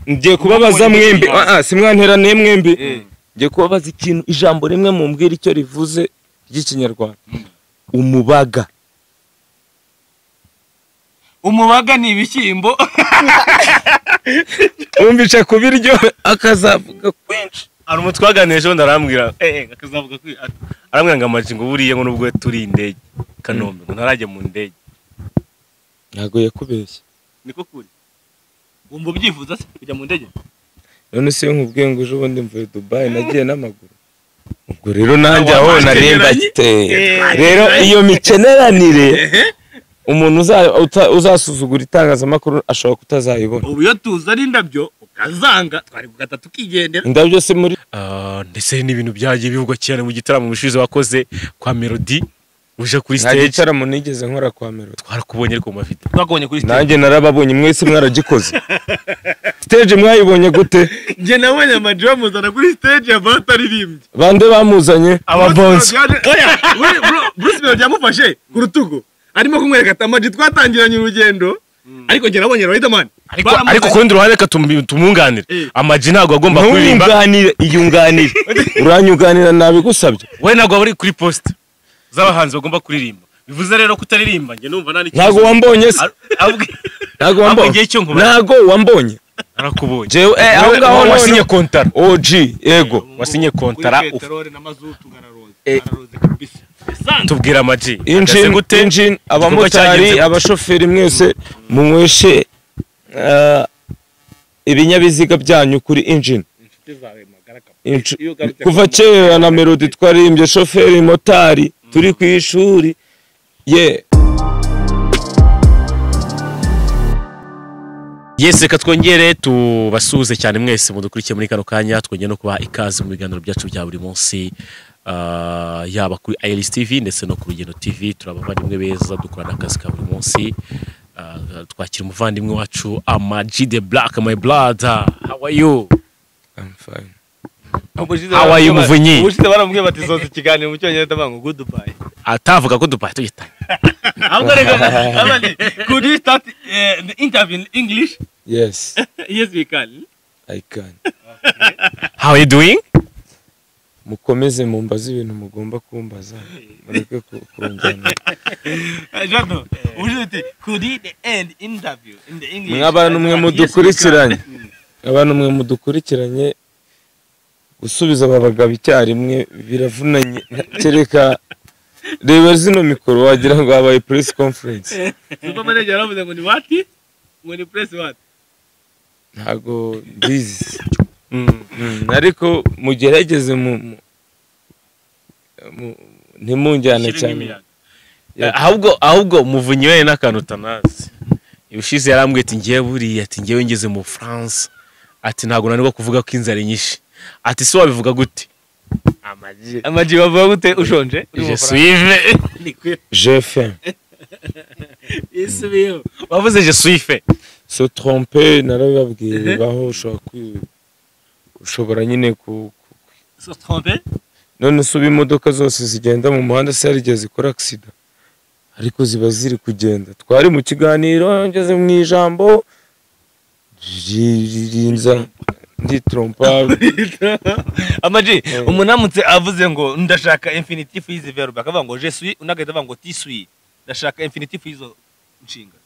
ngiye kubabaza mwembi simwanterane mwembi ngiye kubabaza ikintu ijambo rimwe mumbwira icyo rivuze ry'ikinyarwanda umubaga ni ibishyimbo umbice ku biryo akazavuga kwinshi ari umutwaganisho ndarambwira akazavuga arambwira ngo amaji ngo buriye ngo nubwo turi indege Kanombe ngo ntarajye mu ndege ntago yakubeshye niko kuri wumva ubyifuza se kujya mu ndege none se nkubwiye ngo ejo bundi mvuye Dubai nagiye n'amaguru ubwo rero nanjye aho naremba rero iyo mikeneranire umuntu uzasuzugura itangazamakuru ashobora kutazayibona ubu iyo tuzana indabyo ukazanga twari kugata tukigendera indabyo se muri ndetse n'ibintu byagiye bivugwa cyane mu gitaramo bishize wakoze kwa Melody uje kuri stage nta gitaramo nigeze nkora kwa Melody twarakubonye ariko mafite twakubonye kuri stage nanjye narababonye mwese mwaragikoze stage mwayibonye gute nje nabonye amaji bamuzana kuri stage abataririmbye bande bamuzanye ababonse Bruce Melody yamufashe ku rutugu arimo kumwereka amaji twatangiranye urugendo ariko nje nabonye Riderman ariko kundi ruhande tumunganire amaji ntago agomba kuririmba iyunganire uranyuganira nabigusabye we ntago uri kuri post z'abahanzi bagomba kuririmba bivuze rero kutaririmba nge numva nani ntago wambonye se ntago wambonye ntago wambonye arakubonye jewe aho ngaho wasinye kontara OG yego wasinye kontara petrol na mazutu ngararoze kabisa tubwira amaji engine abamotari abashoferi mwese munyweshe ibinyabiziga byanyu kuri engine kuva kera na Melody twarimbye shoferi motari turi ku ishuri Yes, reka twongere tubasuhuze cyane mwese mudukurikiye muri kano kanya twongeye no kuba ikaze mu biganiro byacu bya buri munsi yaba kuri Ailis TV ndetse no ku Rugendo TV turabavandimwe beza dukorana akazi ka buri munsi twakira umuvandimwe wacu Amaji the Black my brother. How are you? I'm fine. How are you Muvunyi? Ubushize baramubwiye bati soza ikiganiro mu cyongereza tabango goodbye. Atavuga ko Dubai tugitanye. Could you start the interview in English? Yes. Yes, we can. I can. How are you doing? Mukomeze mumbaza ibintu mugomba kumbaza. Mureke kunjyana. Jado, ubushize could you end interview in the English? Abantu mwe mudukurikiranye gusubiza abagabo icyarimwe biravunanye kereka reba zino mikoro wagira ngo habaye press conference. Super manager yaravuze ngo ni what? Ngo ni press what? Ntago bizi. Ariko mugerageze ntimunjyane cyane. ahubwo Muvunyi we n'akantu tanazi ibishize yarambwiye ati ngiye buriye ati ngiye ngeze mu France ati ntago nanirwa kuvuga ko inzara nyinshi ati so wabivuga gute Amaji bavuga gute ushonje je suis Je faim. Isubiyo wavuze je suis fait Se tromper narababwiye bibaho ushobora nyine se tromper none suba imodoka zose zigenda mu muhanda se yarigeze zikora accident ariko ziba ziri kugenda twari mu kiganiro ngeze mu ijambo ririnza ndi trompa Amaji umunamutse avuze ngo ndashaka infinitive y'izi verbe akavuga ngo je suis unagahita avuga ngo tu suis ndashaka infinitive y'izo nshinga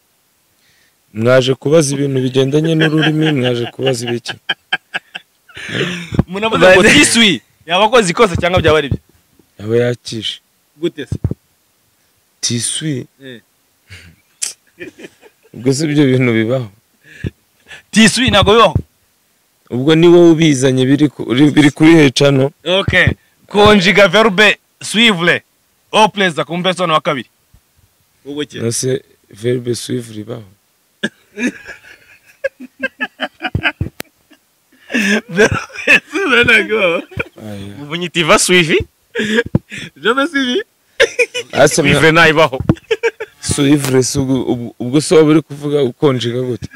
mwaje kubaza ibintu bigendanye n'ururimi mwaje kubaza ibiki umuntu avuze ngo tu suis yabakoze ikosa cyangwa byaba ari byo yaba yakishe gute se tu suis ubwo se ibyo bintu bibaho tu suis ntago bibaho ubwo ni wowe ubizanye biri kuri hecano. Okay, conjuga verbe suivre au présent comme personne wa kabiri ubuke nose verbe suivre ibaho verbe suivre ntago Muvunyi tu vas suivi je me suis suivre naibaho suivre ubwo so bari kuvuga ukonjiga gute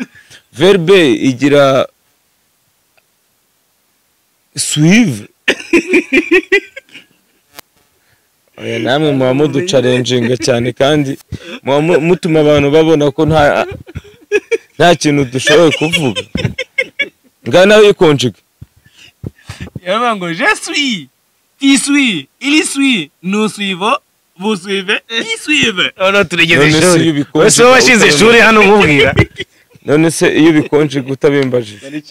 verbe igira suivre oya namwe muba muducarenjinga cyane kandi muba mutuma abantu babona ko nta kintu dushoboye kuvuga ngana yikonjige yaravuga ngo je suis, tu suis, il suit, nous suivons, vous suivez, ils suivent. None turigeze None se ishuri iyo ubikonje wese washinze ishuri hano umubwira none se iyo bikonjige utabimbajije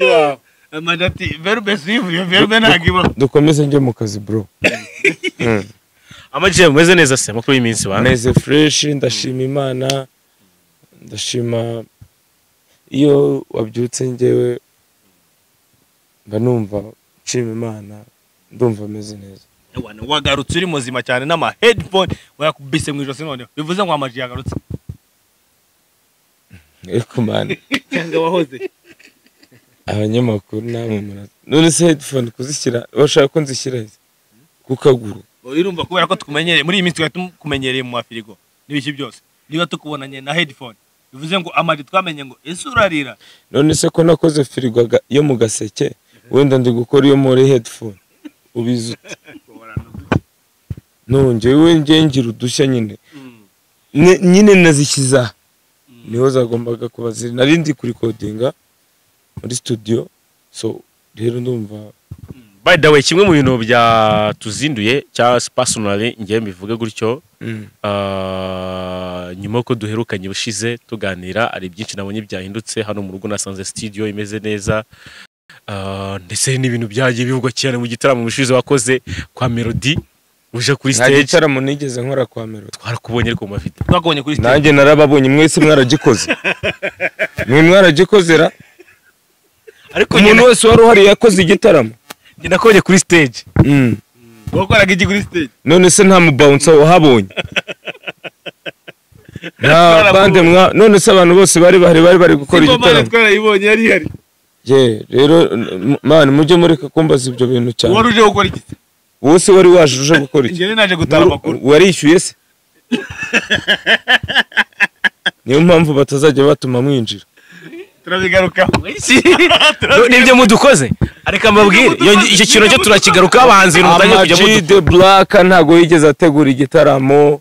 Amaji ati verbe suivre, iyo verbe ntabwo ibaho. dukomeze njye mu kazi bro Amaji umeze neza se amakuru y'iminsi bana meze fresh ndashima Imana ndashima iyo wabyutse njyewe mba numva nshima Imana ndumva meze neza Ewana wagarutse uri muzima cyane n'ama headphone wayakubise mu ijosi none bivuze ngo Amaji yagarutse. ariko man Cyangwa wahoze. abanyamakuru namwe muraza none se headphone kuzishyira bashaka ko nzishyira ku kaguru Urumva kubera ko tukumenyereye muri iyi minsi twari tukumenyereye mu mafirigo n'ibiki byose. Niba tukubonanye na headphone bivuze ngo Amaji twamenye ngo ese urarira. none se ko nakoze firigo yo mu gaseke wenda ndi gukora iyo muri headphone ubizi ute njyewe ngira udushya nyine nyine nazishyiza niho zagombaga kuba ziri nari ndi kurikodinga muri studio so rero ndumva by the way kimwe mu bintu bya tuzinduye cya personally ngiye mbivuge gutyo nyuma ko duherukanye bushize tuganira ari byinshi nabonye byahindutse hano mu rugo nasanze studio imeze neza ndetse n'ibintu byagiye bivugwa cyane mu gitaramo bushize wakoze kwa Melody uje kuri stage nta gitaramo nigeze nkora kwa Melody twarakubonye ariko mu mafite Twakubonye kuri stage. nanjye narababonye mwese mwaragikoze mwe mwaragikozera ariko umuntu wese wari uhari yakoze igitaramo njye nakubonye kuri stage Wakoraga iki kuri stage? none se nta mubouncer wahabonye nta bande none se abantu bose bari bari gukora igitaramo Twarayibonye yari hari. ye rero man mujye mureka kumbaza ibyo bintu cyane Wari uje gukora iki? wose wari waje uje gukora iki Njye naje gutara amakuru. warishyuye se niyo mpamvu batazajya batuma mwinjira Turabigarukaho. nibyo mudukoze ariko mbabwire icyo kintu cyo turakigaruka abahanzi ibintu mutajya kujya Amaji the Black ntago yigeze ategura igitaramo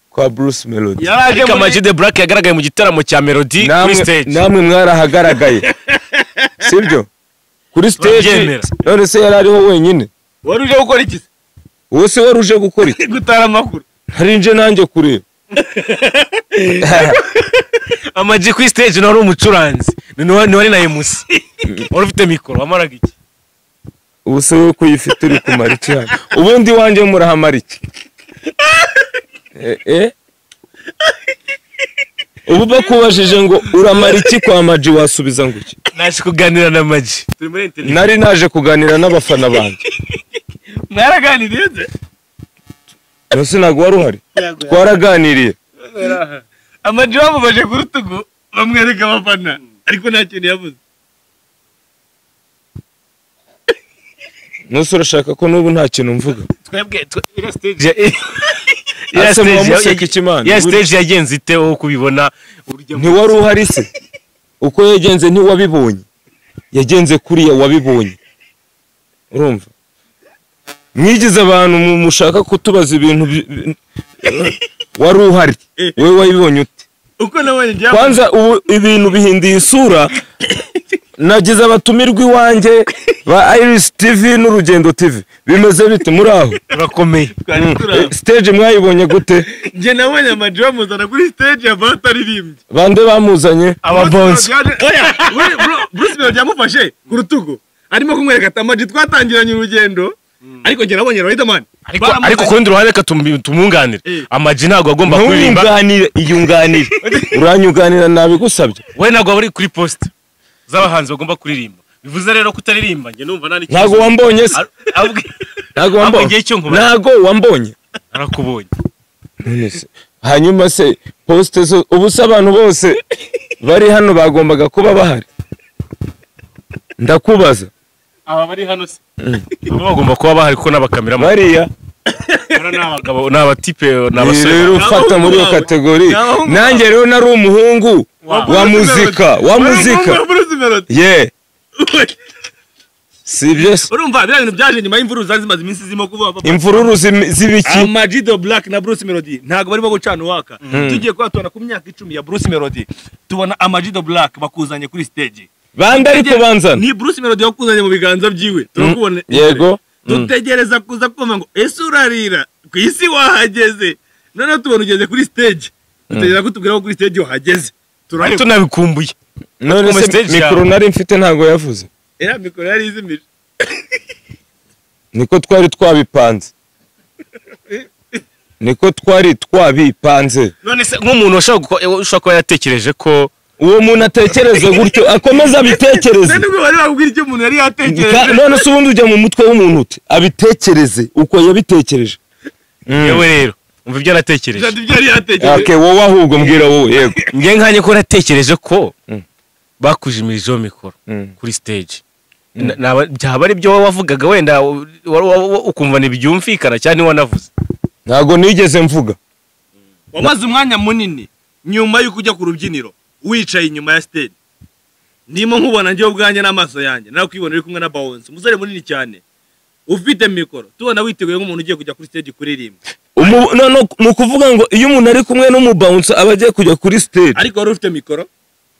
kwa Bruce Melody ariko Amaji the Black yagaragaye mu gitaramo cya Melody kuri stage namwe mwarahagaragaye sibyo kuri stage Urabyemera. none se yari ariho wenyine Wari uje gukora iki? wose wari uje gukora iki Gutara amakuru. ntarinje nanjye kureba Amaji kuri stage nari umucuranzi ni wari na MC wari ufite mikoro wamaraga iki ubuse we kuyifite uri kumara iki hano ubundi wanjye murahamara iki ubu bakubajije ngo uramara iki kwa Amaji wasubiza ngo iki naje kuganira na Amaji Turi muri internet. nari naje kuganira n'abafana banjye Mwaraganiriye se? nose ntabwo wari uhari twaraganiriye Amaji bamubaje ku rutugu bamwereka abafana ariko nta kintu yavuze. nose urashaka ko n'ubu nta kintu mvuga Twebwe ira stage. ase mumuseka ikimana ya stage yagenze ite wo kubibona ntiwari uhari se uko yagenze ntiwabibonye yagenze kuriya wabibonye urumva mwigize abantu mushaka kutubaza ibintu wari uhari wowe wabibonye ute Uko nabonye njya. kwanza ubu ibintu bihindiye isura nagize abatumirwa iwanjye ba Iris TV n'Urugendo TV bimeze bite muri aho urakomeye stage mwayibonye gute Njye nabonye Amaji bamuzana kuri stage abataririmbye. bande bamuzanye ababonzi Bruce Melody yamufashe ku rutugu arimo kumwereka ati Amaji twatangiranye urugendo ariko njye nabonye Riderman. ariko ku rundi ruhande reka tumunganire Amaji ntabwo agomba kuririmba iyunganire uranyuganira nabigusabye we ntabwo uri kuri post z'abahanzi bagomba kuririmba bivuze rero kutaririmba njye numva nani ntago wambonye se ntago wambonye ntago wambonye arakubonye none se hanyuma se poste zo ubu se abantu bose bari hano bagombaga kuba bahari ndakubaza aba bari hano se bagomba kuba bahari kuko n'abakamera bariya n'abagabo n'abatipe n'abasore rero ufata muri iyo kategori nanjye rero nari umuhungu wa muzika Bruce Melody. ye si ibyo se Urumva bya bintu byaje nyuma y'imvururu zari zimaze iminsi zirimo kuvuga imvururu z'ibiki Amaji the Black na Bruce Melody ntago barimo gucana uwaka tugiye kubatona ku myaka 10 ya Bruce Melody tubona Amaji the Black bakuzanye kuri stage bande ariko banzana ni Bruce Melody wakuzanye mu biganza byiwe turakubona yego dutegereza kuza kumva ngo ese urarira ku isi wahageze none tubona ugeze kuri stage dutegereza kutubwira ko kuri stage wahageze tunabikumbuye none se mikoro nari mfite ntago yavuze era mikoro yari izimije niko twari twabipanze none se nk'umuntu ushaka kuba yatekereje ko uwo muntu atekereze gutyo akomeza abitekereze nubwo bari bakubwira icyo umuntu yari yatekereje none se ubundi ujya mu mutwe w'umuntu uti abitekereze uko yabitekereje yewe rero umva ibyo natekereje ibyo yari yatekereje okay wowe ahubwo mbwira wowe yego ngiye nkanye ko natekereje ko bakujimirijeho mikoro kuri stage byaba ari byo wavugaga wenda ukumva ntibyumvikana cyane wanavuze ntago nigeze mvuga wamaze umwanya munini nyuma y'uko ujya ku rubyiniro wicaye inyuma ya stage ndimo nkubona njye ubwanjye n'amaso yanjye narakwibona uri kumwe na Bounce umusore munini cyane ufite mikoro tubona witeguye nk'umuntu ugiye kujya kuri stage kuririmba ni ukuvuga ngo iyo umuntu ari kumwe n'umubounce aba agiye kujya kuri stage ariko wari ufite mikoro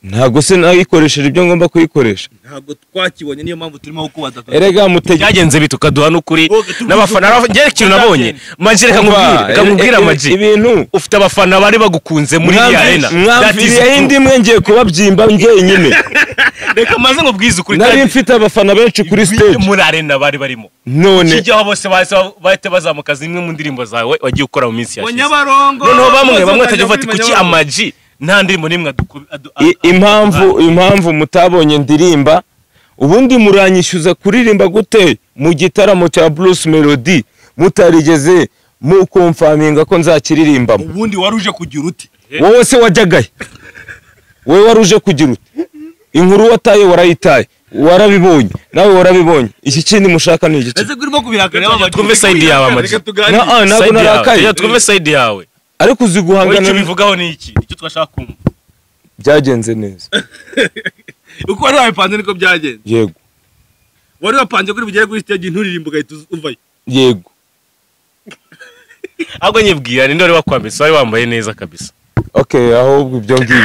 ntago se nayikoresheje ibyo ngomba kuyikoresha ntago twakibonye niyo mpamvu turimo kukubaza erega byagenze bitukaduha n'ukuri n'abafana njye ikintu nabonye Maji reka nkubwire Maji ibintu ufite abafana bari bagukunze muri ya arena mwamviriye indi mwe ngiye kubabyimba njyenyine reka maze nkubwize ukuri nari mfite abafana benshi kuri stage muri arena bari barimo none kijyaho bose bahite bazamuka zimwe mu ndirimbo zawe wagiye ukora mu minsi yashize Nyabarongo noneho bamwe batajya bafata kuki Amaji nta ndirimbo nimwe impamvu mutabonye ndirimba ubundi muranyishyuza kuririmba gute mu gitaramo cya Bruce Melody mutarigeze mu konfaminga ko nzakiririmbamo ubundi waruje kugira uti wowe se wajyagaye wowe waruje kugira uti inkuru wataye warayitaye warabibonye nawe warabibonye iki kindi mushaka ni iki ese kurimo kubihakana twumve side yawe Amaji ntabwo narakaye twumve side yawe ariko uzi guhangana icyo bivugaho ni iki icyo twashaka kumva byagenze neza uko wari wabipanze niko byagenze yego wari wapanze kuri bugere kuri stage nturirimba ugahita uvayo yego ahubwo nyibwira ni ndore wakwambitse wari wambaye neza kabisa okay ahubwo ibyo ngibyo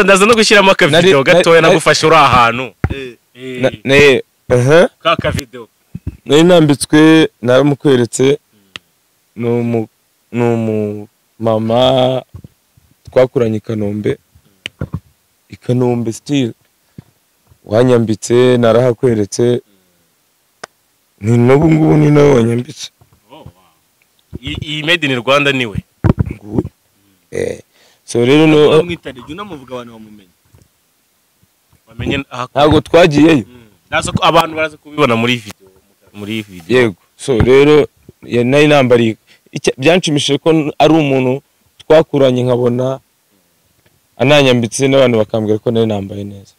ndaza no gushyiramo akavideo gatoya nagufasha uri ahantu ka video nari nambitswe naramukweretse mama twakuranye i Kanombe still wanyambitse narahakweretse ni n'ubu ngubu ni nawe wanyambitse iyi made in Rwanda niwe so rero no mwitane jya unamuvuga abantu bamumenye bamenye ntabwo twagiyeyo nazo abantu baraza kubibona muri video yego so rero nari nambariye byanshimishije ko ari umuntu twakuranye nkabona ananyambitse n'abantu bakambwira ko nari nambaye neza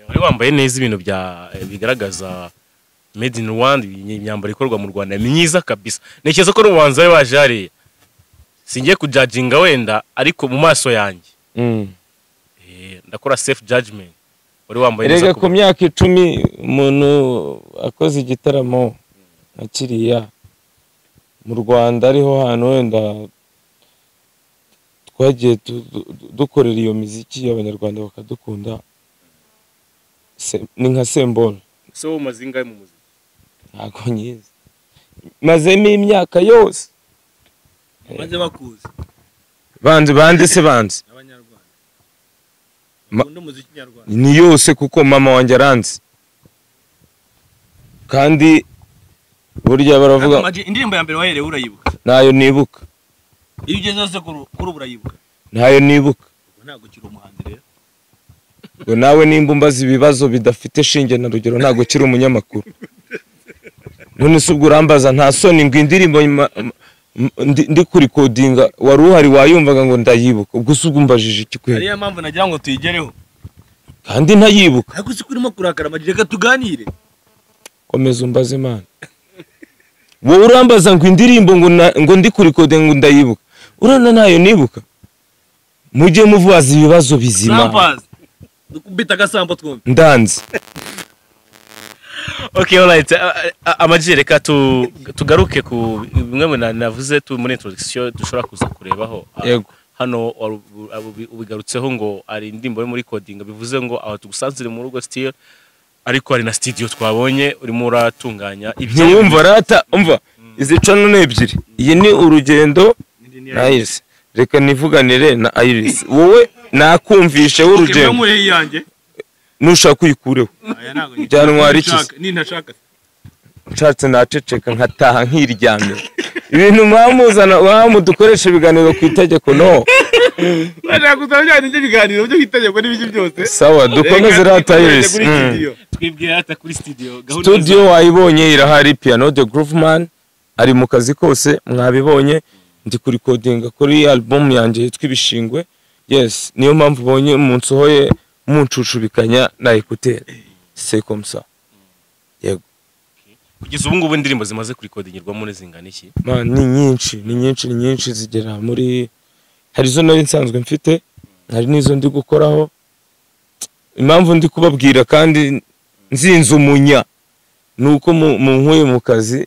wari wambaye neza ibintu bigaragaza made in Rwanda imyambaro ikorwa mu Rwanda myiza kabisa nekeza ko n'ubanza we waje hariya singiye kujudginga wenda ariko mu maso yanjye ndakora safe judgment wari wambaye neza ku myaka 10 umuntu akoze igitaramo akiriya mu Rwanda ariho hano wenda twagiye dukorera iyo muziki y'abanyarwanda bakadukunda ni nka symbol so mazinga mu muziki ntago nyiza mazemo imyaka yose maze bakuze bandi abanyarwanda bakunda umuziki nyarwanda ni yose kuko mama wanjye aranzi kandi burya baravuga indirimbo ya mbere waherewe urayibuka nayo nibuka iyo ugeze zose kuri urayibuka nayo nibuka ntago kiri umuhanzi rero ngo nawe nimba umbaza ibibazo bidafite shinge na rugero ntago kiri umunyamakuru none se ubwo urambaza nta soni ngo indirimbo ndi kuri codinga wari uhari wayumvaga ngo ndayibuka ubwo se ubwo umbajije iki kwera ariyo mpamvu nagira ngo tuyigereho kandi ntayibuka ariko se kurimo kurakara Maji reka tuganire komeza umbaze Imana wowe urambaza ngo indirimbo ngo ndi kuri codinga ngo ndayibuka urana nayo nibuka mujye muvuza ibibazo bizima Sampazi dukubita agasambo twumve ndanze okay alright Amaji reka tugaruke ku bimwe navuze tu muri introduction dushobora kuza kurebaho yego hano ubigarutseho ngo ari indirimbo yo muri coding bivuze ngo aho tugusanzire mu rugo still ariko hari na studio twabonye urimo uratunganya ntiwumva rata umva izi cano ni ebyiri iyi ni urugendo na Iris reka nivuganire na Iris wowe nakumvishe urugendo nushaka kuyikureho byantwara iki nshatse naceceka nkataha nkiryamye ibintu mwamuzana wamudukoresha ibiganiro ku itegeko no bashaka kuzajyana ibiganiro byo kwitegeko n'ibiki byose sawa dukomeze rata Iris twibwiye hata kuri studio studio wayibonye irahari Piano de Grooveman ari mu kazi kose mwabibonye ndi kuri coding kuri album yanjye yitwa Ibishingwe yes niyo mpamvu ubonye umunsi hoye muncucubikanya na écouter c'est comme ça yego kugeza ubu ngubu indirimbo zimaze kuri codingirwamo nezingana iki ni nyinshi zigera muri hari zo nari nsanzwe mfite hari nizo ndi gukoraho impamvu ndi kubabwira kandi nzinze umunya nuko mu nkuye mu kazi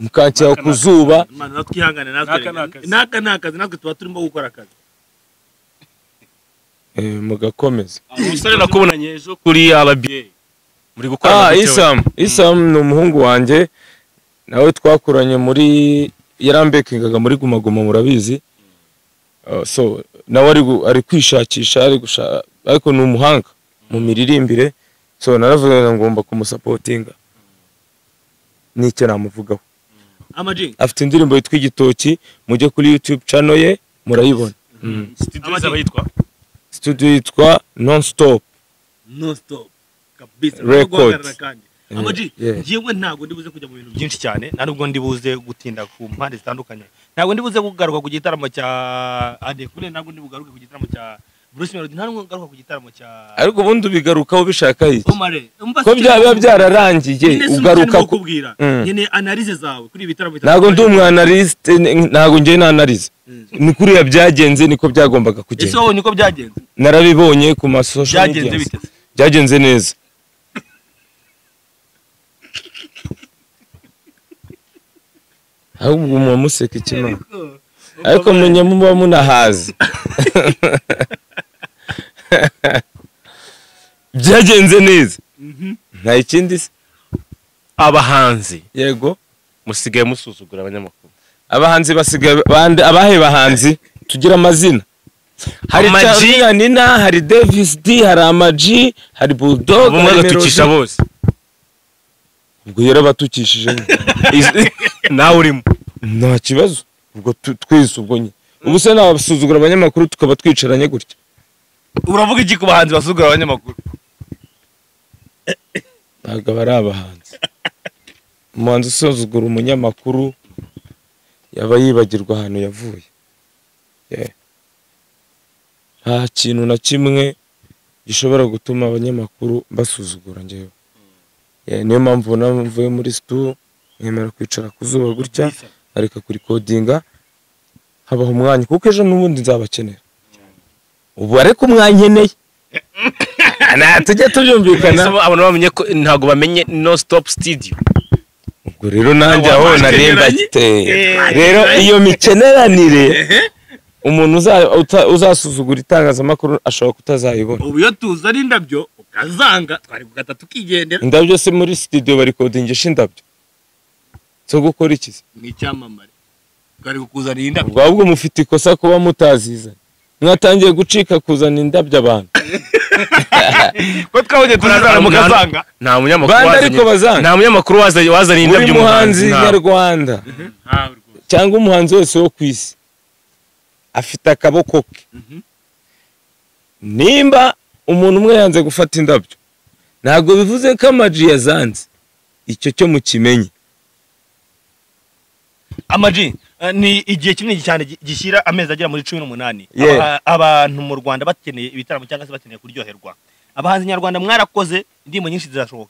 mukancyaho kuzuba twihangane nakazi natwe tuba turimo gukora akazi mugakomeza umusore nakubonanye ejo kuri ababyeyi muri gukora Isam ni umuhungu wanjye nawe twakuranye muri yarambekingaga muri Guma Guma murabizi so nawe ari kwishakisha ariko ni umuhanga mu miririmbire so naravuga ngomba kumusapotinga nicyo namuvugaho afite indirimbo yitwa Igitoki mujye kuri YouTube channel ye murayibona studio yitwa Non Stop kabisa records Amaji yewe ntago ndibuze kujya mu bintu byinshi cyane nubwo ndibuze gutinda ku mpande zitandukanye ntago ndibuze kugaruka ku gitaramo cya Adekure ntago ndibugaruke ku gitaramo cya Bruce Melody ntago ngaruka ku gitaramo cya ariko ubundi ubigarukaho bishaka iki ko byaba byararangiye ugaruka kubwira nyene analyse zawe kuri ibitaramo ntago ndi umwanaliste ntago ngiye na analyse ni kuri ya byagenze niko byagombaga kugenda ese wowe niko byagenze narabibonye ku ma social media byagenze neza ahubwo mumuseka ikimana ariko menya muba munahazi byagenze neza nta ikindi se abahanzi yego musigaye musuzugura abanyamakuru abahanzi basigaye abahe bahanzi tugira amazina hari Charly Nina hari Davis D hari Amaji hari Bulldog umwe gatukisha bose ubwo yarabatukishije nawe urimo nta kibazo ubwo twese ubwo nye ubu se nabasuzugura abanyamakuru tukaba twicaranye gutya uravuga iki ku bahanzi basuzugura abanyamakuru ntabwo bari abahanzi umuhanzi usuzugura umunyamakuru yaba yibagirwa ahantu yavuye nta kintu na kimwe gishobora gutuma abanyamakuru basuzugura njyewe niyo mpamvu navuye muri studio nkemera kwicara ku zuba gutya areka kuri codinga habaho umwanya kuko ejo n'ubundi nzabakenera ubu ariko umwankeneye tujya tubyumvikana abantu bamenye ko ntago bamenye No Stop Studio ubwo rero nanjye aho naremba rero iyo mikeneranire umuntu uzasuzugura itangazamakuru ashobora kutazayibona ubu iyo tuzana indabyo ukazanga twari kugata tukigendera indabyo se muri studio bari kodingisha indabyo zo gukora iki ni icyamamare twari kukuzana indabyo ubwo ahubwo mufite ikosa kuba mutazizana mwatangiye gucika kuzana indabyo abantu ko twabonye turazana mukazanga nta munyamakuru wazanye indabyo umuhanzi nyarwanda cyangwa umuhanzi wese wo ku isi afite akaboko ke nimba umuntu umwe yanze gufata indabyo ntabwo bivuze ko Amaji yazanze icyo cyo mukimenye Amaji ni igihe kinini cyane gishyira amezi agera muri 18 abantu mu Rwanda bakeneye ibitaramo cyangwa se bakeneye kuryoherwa abahanzi nyarwanda mwarakoze indimo nyinshi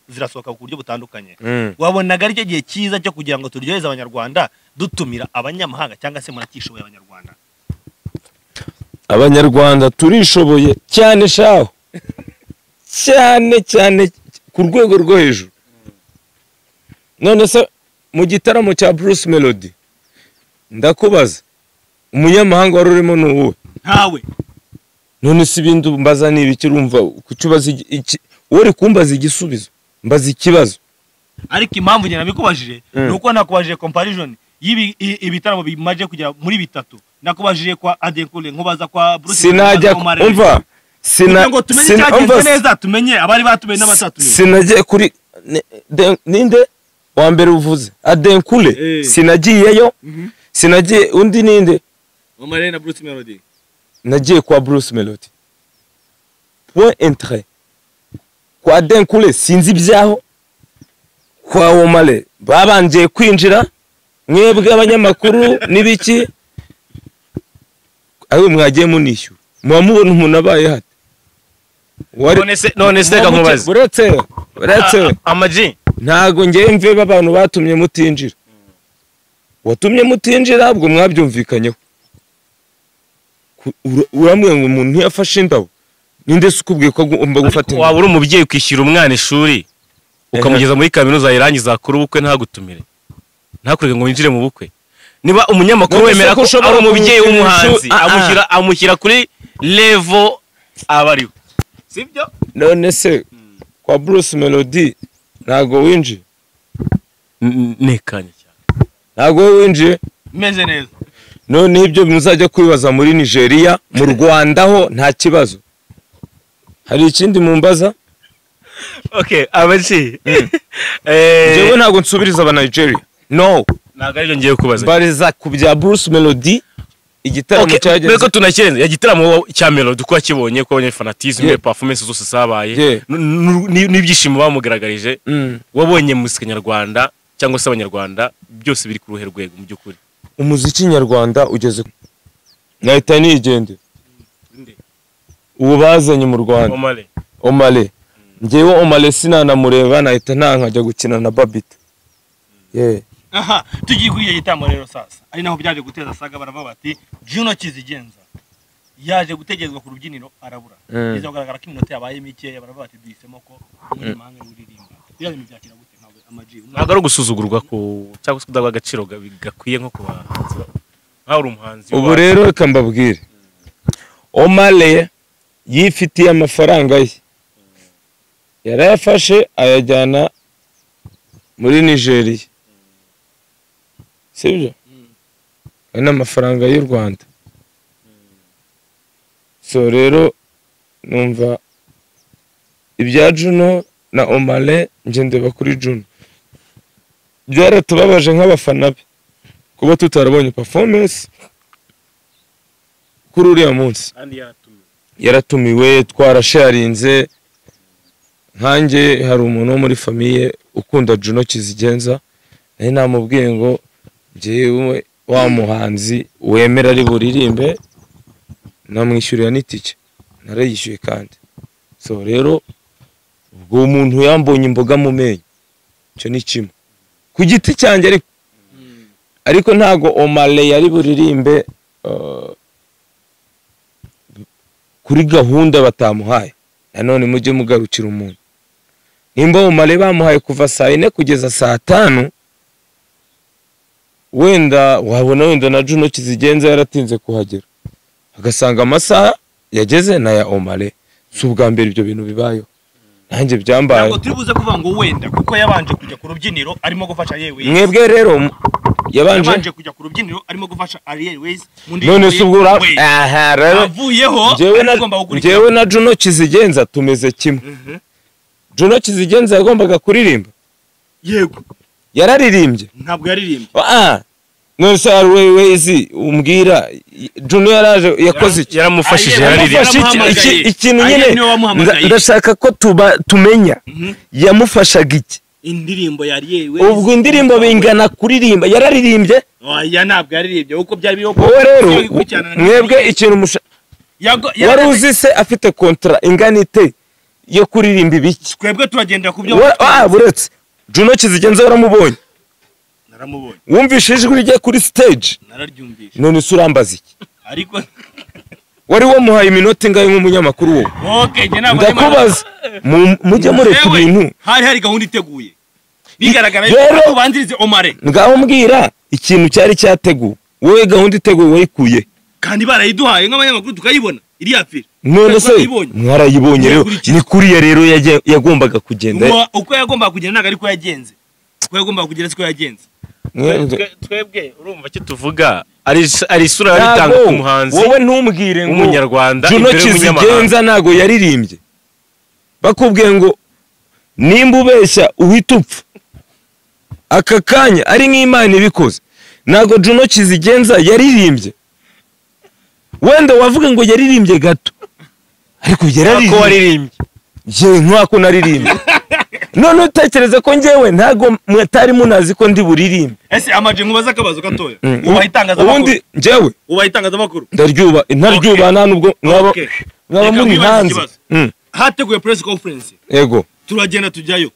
zirasohoka ku buryo butandukanye wabonaga ari cyo gihe cyiza cyo kugira ngo turyoheze abanyarwanda dutumira abanyamahanga cyangwa se murakishoboye abanyarwanda abanyarwanda turishoboye cyane shaho cyane ku rwego rwo hejuru none se mu gitaramo cya Bruce Melody ndakubaza umunyamahanga wari urimo n'uwo ntawe none si ibindi mbaza ni ibiki urumva kucubaza uri kumbaza igisubizo mbaza ikibazo ariko impamvu njye nabikubajije nuko nakubajije comparison ibitaramo bimaje kujya muri bitatu nakubajije kwa Adenkule nkubaza kwa Bruce sinajya umva ngo tumenye cyagenze neza tumenye abari batumenye n'abatatumenye sinagiye kuri ninde wa mbere uvuze Adenkule sinagiyeyo sinagiye undi ninde Omare na Bruce Melody nagiye kwa Bruce Melody point entrée kwa Adenkule sinzi ibyaho kwa Omare babanje kwinjira mwebwe abanyamakuru nibiki aho mwagiye munishyura mwamubona umuntu abaye hate none se kamubaze uretse amaji ntago ngiye mve abantu batumye mutinjira watumye mutinjira ubwo mwabyumvikanyeho uramwe ngo umuntu yafashe indabo ninde se ukubwiye ko ugomba gufata indabo waba uri umubyeyi ukishyura umwana ishuri ukamugeza muri kaminuza yirangiza kuri ubukwe ntagutumire ntakurege ngo winjire mu bukwe niba umunyamakuru wemera ko ari umubyeyi w'umuhanzi amushyira kuri level abariho sibyo none se kwa Bruce Melody ntago winjiye nekanye cyane ntago winjiye meze neza none ibyo muzajya kwibaza muri Nigeria mu Rwanda ho nta kibazo hari ikindi mumbaza okay abaci jewe ntago nsubiriza aba Nigeria no ntago ari ngiye kubaza bariza ku bya Bruce Melody igitaramo cyagenze beko tunakirenze igitaramo cya Melody uko akibonye ko abanye fanatisme performance zose zabaye n'ibyishimo bamugaragarije wabonye muzika nyarwanda cyangwa se abanyarwanda byose biri ku ruhe rwego mu byukuri umuziki nyarwanda ugeze nahita nigende ubu bazanye mu Rwanda Omale ngewe Omale sinanamureba nahita nkajya gukina na Babita aha tugiye kuri igitambo rero sasa ari naho byaje guteza saga baravuga bati Juno Kizigenza yaje gutegezwa ku rubyiniro arabura biza kugaragara ko iminota yabaye mike baravuga bati duhisemo ko muri manga uririmba byaje byakira gute ntabwo amaji ntabwo ari gusuzugurwa ko cyangwa se kudagwa agaciro gakwiye nko kubahanzi nkaho uri umuhanzi ubu rero reka mbabwire Omale yifitiye amafaranga ye yarayafashe ayajyana muri Nigeria sibyo ana amafaranga y'u Rwanda so rero numva ibya Juno na Omale nje ndeba kuri Juno byaratubabaje nk'abafana be kuba tutarabonye performance kuri uriya munsi yaratumiwe twarasharinze nkanjye hari umuntu wo muri famiye ukunda Juno Kizigenza nari namubwiye ngo jewe wa muhanzi wemera ari buririmbe namwishyurira n'itike narayishyuye kandi so rero ubwo umuntu yambonye imboga mu menyo cyo ni kimwe ku giti cyanjye ariko ntago Omale yari buririmbe kuri gahunda batamuhaye nanone mujye mugarukira umuntu nimba Omale bamuhaye kuva saa 4 kugeza saa 5 wenda wabona wenda na Juno Kizigenza yaratinze kuhagera agasanga amasaha yageze na ya Omale si ubwa mbere ibyo bintu bibayeho nanjye byambaye ntabwo turibuze kuvuga ngo wenda kuko yabanje kujya ku rubyiniro arimo gufasha yewe mwebwe rero yabanje kujya ku rubyiniro arimo gufasha Airways none subura aha rero avuyeho jewe na Juno Kizigenza tumeze kimwe Juno Kizigenza yagombaga kuririmba yego yararirimbye ntabwo yaririmbye none se Airways umbwira Juno yaraje yakoze iki yaramufashije yararirimbye ikintu nyine ndashaka ko tumenya yamufashaga iki indirimbo yari yewe ubwo indirimbo bingana kuririmba yararirimbye oya ntabwo yaririmbye uko byari byo rero mwebwe ikintu wari uzi se afite kontra inganite yo kuririmba ibiki twebwe turagenda ku byo buretse Juno Kizigenza waramubonye naramubonye wumvishe ijwi rye kuri stage nararyumvishe none surambaza iki ariko wari wamuhaye iminota ingahe nk'umunyamakuru wo ndakubaza mujye mureka ibintu hari gahunda iteguye bigaragara ko banzirize Omare ngaho mbwira ikintu cyari cyateguwe wowe gahunda iteguwe wayikuye kandi barayiduhaye nk'abanyamakuru tukayibona iriya fire none se mwarayibonye rero ni kuriya rero yagombaga kugenda uko yagombaga kugenda ntabwo ariko yagenze uko yagombaga kugenda siko yagenze twebwe urumva icyo tuvuga ari isura bitanga ku muhanzi wowe ntumbwire ngo umunyarwanda Juno Kizigenza ntago yaririmbye bakubwiye ngo nimba ubeshya uhita upfa aka kanya ari nk'Imana ibikoze ntago Juno Kizigenza yaririmbye wenda wavuga ngo yaririmbye gato ariko yaririmbye nk'ako naririmbye none utekereza ko njyewe ntago mwatari munazi ko ndi buririmbe ese amaje nkubaza akabazo gatoya ubayitangazamakuru ubundi njyewe ubayitangazamakuru ntaryuba nta nubwo mwaba muri hanze hateguye press conference yego turagenda tujyayo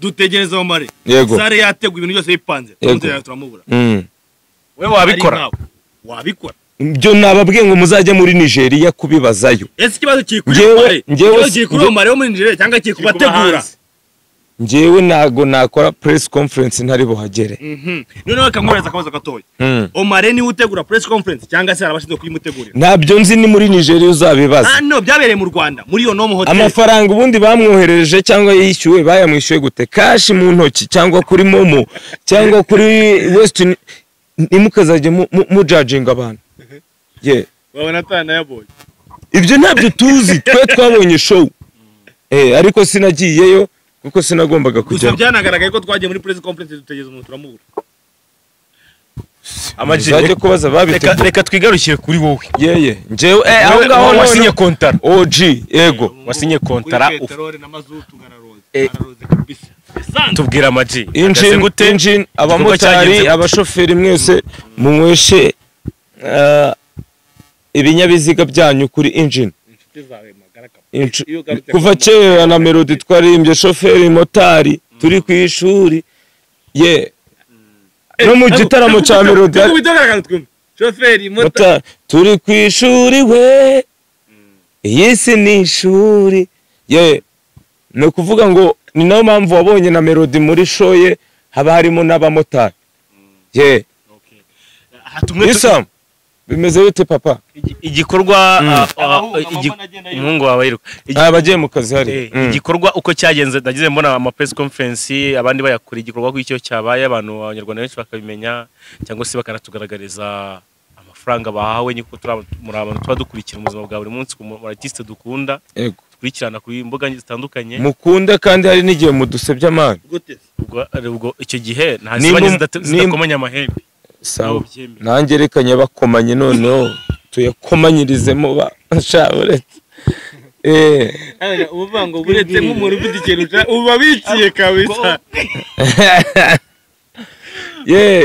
dutegereza Omar sare yateguye ibintu byose bipanze turamubura wewe wabikora byo nababwiye ngo muzajya muri Nigeria kubibazayo ese kibazo kiri kuri Omar yo muri Nigeria cyangwa kiri kubategura njyewe ntago nakora press conference ntari buhagere noneho kamwereza akabazo gatoya Omar ni utegura press conference cyangwa se arabashinzwe kuyimutegurira ntabyo nzi ni muri Nigeria uzabibaza no byabereye mu Rwanda muri yo Nomo Hotel amafaranga ubundi bamwoherereje cyangwa yishyuwe bayamwishyuye gute cash mu ntoki cyangwa kuri Momo cyangwa kuri Western nimukazajye mu judging abantu wabona atana yaboye ibyo ntabyo tuzi twe twabonye show ariko sinagiyeyo kuko sinagombaga kujya gusa byanagaragaye ko twagiye muri press conference dutegeza umuntu turamubura amajije kubaza babite reka twigarukire kuri wowe njyewe aho ngaho wasinye kontara OG yego wasinye kontara petrol na mazutu ngararoze kabisa tubwira amaji engine abamotari abashoferi mwese munyweshe ibinyabiziga byanyu kuri engine kuva kera na Melody twarimbye shoferi motari turi ku ishuri no mu gitaramo cya Melody shoferi motari turi ku ishuri we iyi si ni ishuri ni ukuvuga ngo ni nayo mpamvu wabonye na Melody muri show ye haba harimo n'abamotari Isam bimeze bite papa igikorwa umuhungu wawe yiruka abagiye mu kazi hari igikorwa uko cyagenze nagize mbona ama press conference abandi bayakora igikorwa kw'icyo cyabaye abantu abanyarwanda benshi bakabimenya cyangwa se bakanatugaragariza amafaranga bahawe niko muri abantu twadukurikira ubuzima bwa buri munsi ku artiste dukunda dukurikirana kuri imbuga zitandukanye mukunda kandi hari n'igihe mudusebya amana ubwo icyo gihe nta zibanye zidakomanya amahembe sawa nanjye rekanye bakomanye noneho tuyakomanyirizemo bashaburetse uvuga ngo buretse nk'umuntu ufite ikintu ubabikiye kabisa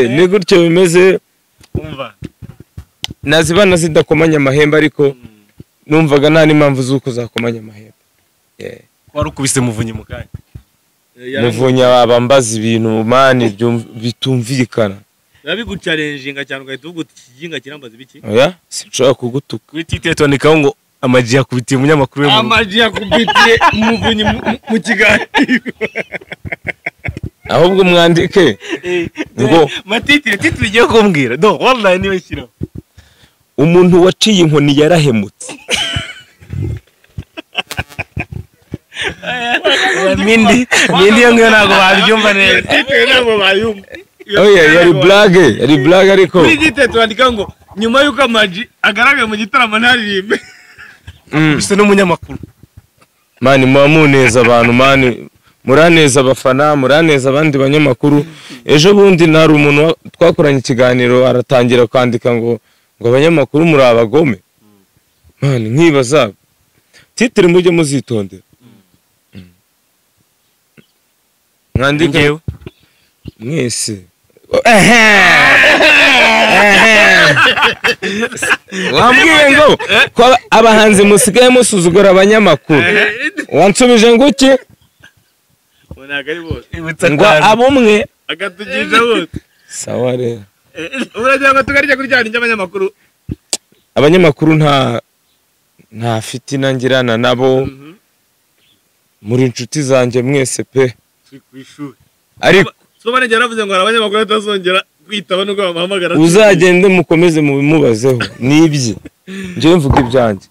ni gutyo bimeze nazibana zidakomanya amahembe ariko numvaga nta n'impamvu z'uko zakomanya amahembe wari ukubise muvunyi mu kanya muvunyi abambaza ibintu mani bitumvikana bigucalenjinga cyane ugahita uvuga uti ikiginga kirambaza ibiki sinshobora kugutuka kuri tite twandikaho ngo amaji yakubitiye umunyamakuru amaji yakubitiye umuvunyi mu kiganiro ahubwo mwandike ngo matitire titire igiye kumbwira wallahi niwe shyiraho umuntu waciye inkoni yarahemutse mindi yo ngiyo ntabwo babyumva neza titire ntabwo bayumva yari blague ariko kuri gite twandika ngo nyuma yuko amaji agaragaye mu gitaramo ntaririmbe bise n'umunyamakuru mani mumuneza abantu mani muraneza abafana muraneza abandi banyamakuru ejo bundi nari umuntu twakoranye ikiganiro aratangira kwandika ngo abanyamakuru muri abagome mani nkibaza titire mujye muzitondera mwandike mwese wambwiye ngo ko abahanzi musigaye musuzugura abanyamakuru wansubije ngo iki ngo abumwe agatugisha bose sawa rero uragira ngo tugarije kuri cyane cy'abanyamakuru abanyamakuru nta fitina ngirana nabo muri inshuti zanjye mwese pe ku ishuri ariko so banegera ravuze ngo abanyamakuru batazongera kwitaba no guhamagara uzagende mukomeze mubimubazeho nibye njyewe mvuga ibyanjye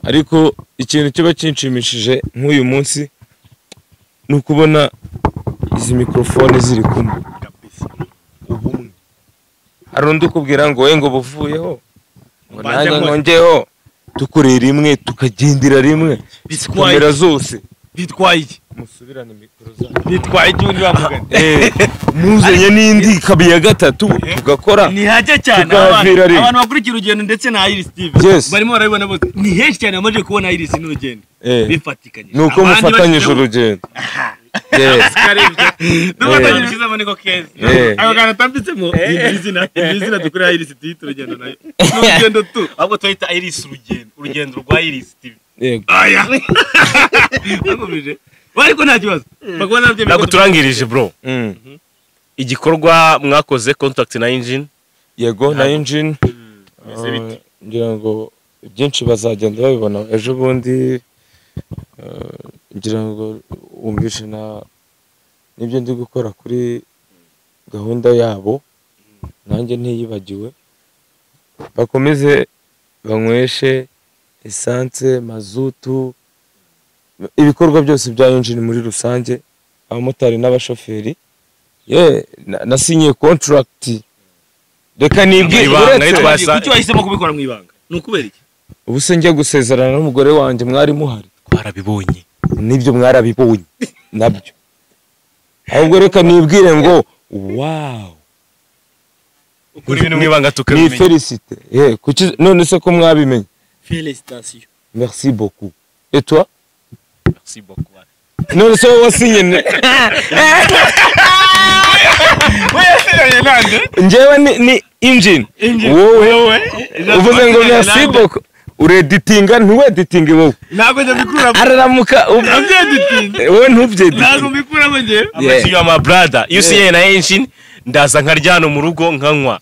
ariko ikintu kiba kinshimishije nk'uyu munsi ni ukubona izi mikrofone ziri kumwe ubumwe hari undi ukubwira ngo we ngo buvuyeho ngo nanjye nkongeho dukorera rimwe tukagendera rimwe kamera zose bitwaye iki musubirane mikoro zanyu bitwaye iki undi bamugana muzanye n'indi kabi ya gatatu tugakora ni hajya cyane abantu bakurikira urugendo ndetse na Iris TV barimo barabibona bose ni henshi cyane bamaze kubona Iris n'urugendo bifatikanye nuko mufatanyije urugendo dufatanyije niko keza abo kana tambitsemo izina dukora Iris TV urugendo nayo urugendo tu ahubwo twita Iris urugendo rwa Iris TV yego aya bagumije ariko nta kibazo ntabwo turangirije bro igikorwa mwakoze contact na engine yego na engine ngira ngo byinshi bazagenda babibona ejo bundi ngira ngo wumvishe n'ibyo ndi gukora kuri gahunda yabo nanjye ntiyibagiwe bakomeze banyweshe esanse mazutu ibikorwa byose bya engine muri rusange abamotari n'abashoferi nasinyiye contract reka nibwire kuki wahisemo kubikora mu ibanga ni ukubera iki ubu se njye gusezerana n'umugore wanjye mwari muhari twarabibonye nibyo mwarabibonye nabyo ahubwo reka nibwire ngo wow ukuri ibintu mu ibanga tukabimenya ni félicité kuki none se ko mwabimenye félicitations merci beaucoup et toi merci beaucoup none se wowe wasinye njyewe ni engine wowe uvuze ngo merci beaucoup ureditinga ntuweditinge wowe ntabwo njya bikuramo araramuka wowe ntubyeditinge ntabwo bikuramo njye amashyi ya my brother iyo usiye na engine ndaza nkaryana mu rugo nkanywa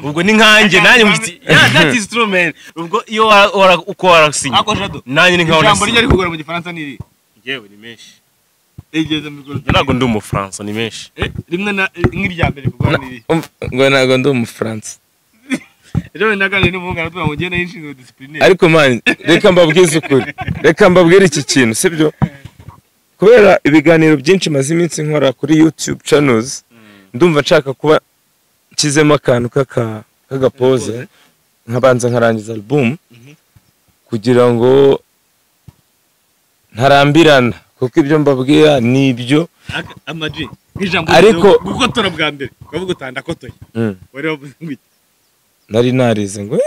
ubwo ni nkanjye nanjye mufite that is true man ubwo iyo uko warasinye nanjye ni nkaho ijambo ryo kugura mu gifaransa ni iri yewe ni menshi egeze mikoro ntabwo ndi umufaransa ni menshi rimwe na nk'irya mbere kugura ni iri ngo ntabwo ndi umufaransa rero naganire n'umuganga tuba mugenda y'inshinzwe discipline ariko man reka mbabwize ukuri reka mbabwire iki kintu sibyo kubera ibiganiro byinshi maze iminsi nkora kuri YouTube channels ndumva nshaka kuba kizemo akantu k'agapoze nkabanza nkarangiza album kugira ngo ntarambirana kuko ibyo mbabwira ni ibyo amaji nk'ijambo ariko gukotora bwa mbere ukavuga utandakotoye wari wavuze ngo nari narize ngo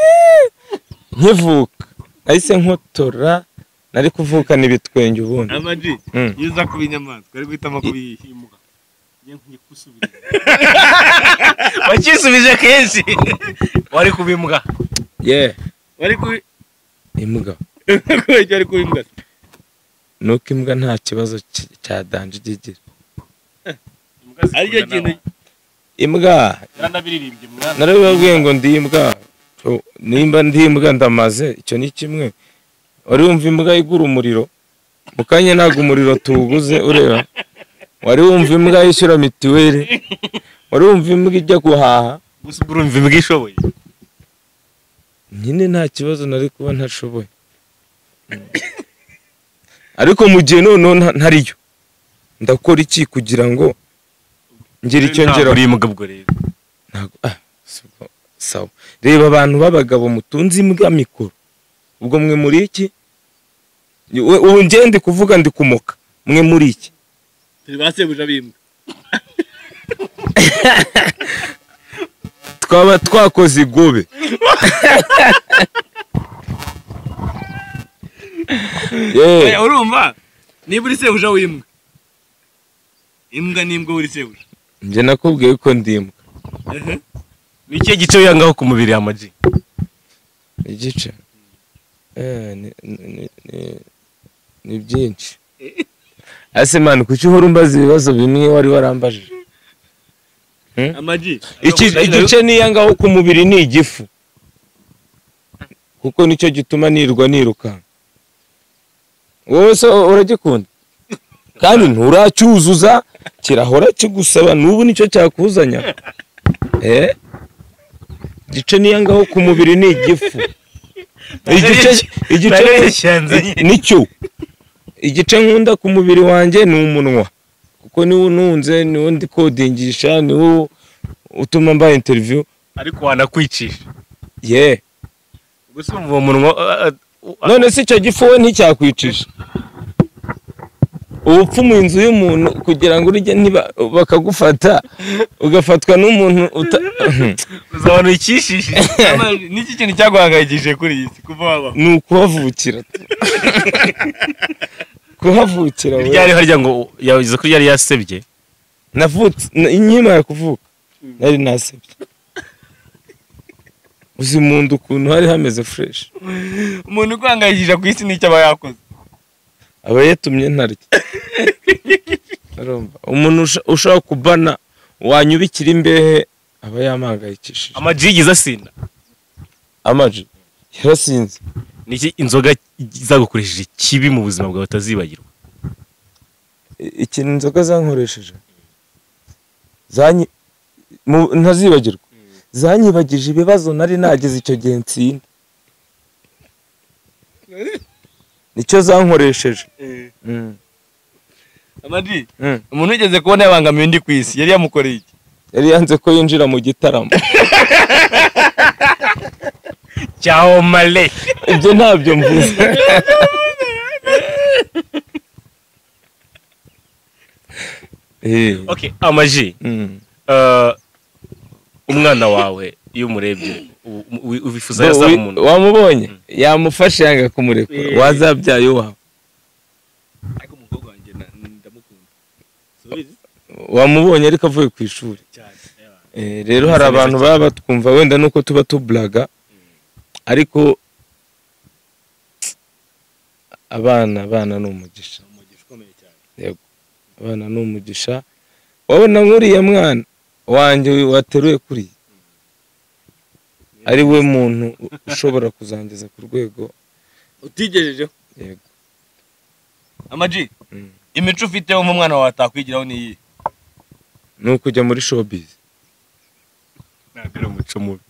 nkivuka nahise nkotora nari kuvukana ibitwenge ubundi amaji iyo uza kuba inyamaswa ari guhitamo kubihimuka wakisubije kenshi wari kubimbwa wari kubi imbwa kubera ari kubimbwa nuko imbwa nta kibazo cya danje igira aricyo kintu imbwa narabibabwiye ngo ndi imbwa nimba ndi imbwa ndamaze icyo ni kimwe wari wumva imbwa igura umuriro mu kanya ntabwo umuriro tuwuguze ureba wari wumva imbwa yishyura mituweli wari wumva imbwa ijya guhaha gusa urumva imbwa ishoboye nyine nta kibazo nari kuba ntashoboye ariko mu gihe noneho ntariyo ndakora iki kugira ngo ngire icyo ngeraho sawa reba abantu b'abagabo mutunze imbwa mikoro ubwo mwe muri iki ubu ngende kuvuga ndi kumoka mwe muri iki basebuja bimbwa twaba twakoze igobe urumva niba uri sebuja w'imbwa imbwa n'imbwa uri sebuja njye nakubwiye ko ndi imbwa ni ikihe gice wiyangaho ku mubiri y'amaji igice ni byinshi ase mani kuki uhora umbaza ibibazo bimwe wari warambajije amaji igice niyangaho ku mubiri ni igifu kuko nicyo gituma nirwa nirukanka wowe se uragikunda kandi nturacyuzuza kirahora kigusaba n'ubu nicyo cyakuzanya igice niyo ngaho ku mubiri ni igifu. Igice nicyo igice nkunda ku mubiri wanjye ni umunwa, kuko niwo ununze, niwo ndi kodingisha, niwo utuma mbaye interview. ariko wanakwicisha gusa uwo munwa none si icyo gifu we nticyakwicisha. ubupfumu inzu y'umuntu kugira ngo urye bakagufata ugafatwa n'umuntu uzabona ikishishije. Niki kintu cyaguhangayikishije kuri iyi si kuva waba? ni ukuhavukira. kuhavukira we. Ryari harya ngo yavuze ko yari yasebye? Navutse inkimara kuvuka nari nasebye. uzi umuntu ukuntu hari hameze fresh. Umuntu uguhangayikisha ku isi n'icyo aba yakoze? aba yatumye ntarya. umuntu ushaka kubana wanyubikira imbehe aba yampangayikishije. Amaji yigize asinda? Amaji yarasinze. Niki inzoga zagukoresheje kibi mu buzima bwawe utazibagirwa? Ikintu inzoga zankoresheje ntazibagirwa, zanyibagije ibibazo nari nagize icyo gihe nsinda. nicyo zankoresheje. Amaji, umuntu ugeze kubona yabangamiye undi ku isi yari yamukoreye iki? yari yanze ko yinjira mu gitaramo. Ciao male. ibyo ntabyo mvuze. Okay, Amaji, umwana wawe iyo umurebye ubifuza yasa umuntu wamubonye yamufashe yanga kumurekura, wazabyaye wawe. Ariko umukobwa wanjye ndamukunda. wamubonye ariko avuye ku ishuri. rero hari abantu baba batwumva wenda nuko tuba tublaga, ariko abana ni umugisha. Yego, abana ni umugisha. wabona nk'uriya mwana wanjye wateruye kuri ari we muntu ushobora kuzangeza ku rwego utigejejeho. Yego. Amaji, imico ufite wo mu mwana wawe atakwigiraho ni iyi? ni ukujya muri showbiz. ntabwo ari umuco mubi.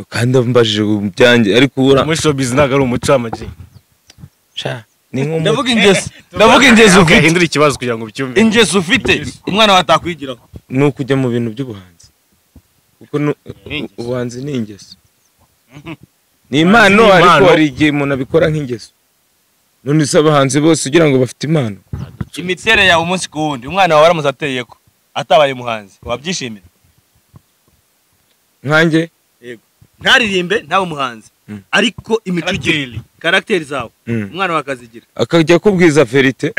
kandi mbajije byanjye ariko ubura muri showbiz ntabwo ari umuco. Amaji, ni nk'umuco. ndavuga ingeso ufite. Hindura ikibazo kugira ngo ubyumve. Ingeso ufite umwana wawe atakwigiraho ni ukujya mu bintu by'ubuhanzi, kuko ubuhanzi ni ingeso. ni impano, ariko hari igihe umuntu abikora nk'ingeso. none se abahanzi bose ugira ngo bafite impano? imiterere yawe umunsi ku wundi umwana wawe aramuze ateye ko atabaye umuhanzi wabyishimira? nkanjye yego, ntaririmbe ntabe umuhanzi, ariko imico ugira, karakteri zawe umwana wawe akazigira, akajya kubwiza verite.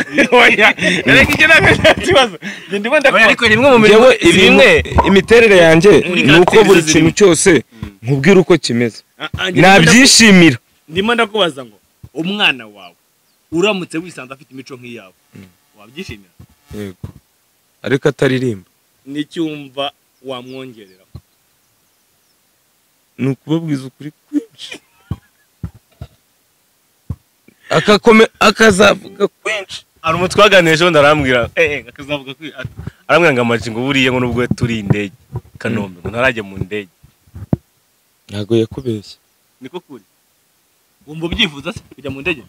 reka icyo nakakibazo ndimo ndakora. Ariko rimwe mu mirimo imiterere yanjye ni uko buri kintu cyose nkubwira uko kimeze, nabyishimira. ndimo ndakubaza ngo umwana wawe uramutse wisanze afite imico nk'iyawe wabyishimira? Yego, ariko ataririmba. n'icyumva wamwongerera? ni ukubabwiza ukuri kwinshi, akazavuga kwinshi. hari umutwe twaganirije wenda arambwira akazavuga kwinshi, arambwira ngo Amaji ngo buriye ngo nubwo turi indege Kanombe ngo ntarajya mu ndege. ntabwo yakubeshye. niko kuri? wumva ubyifuza se kujya mu ndege?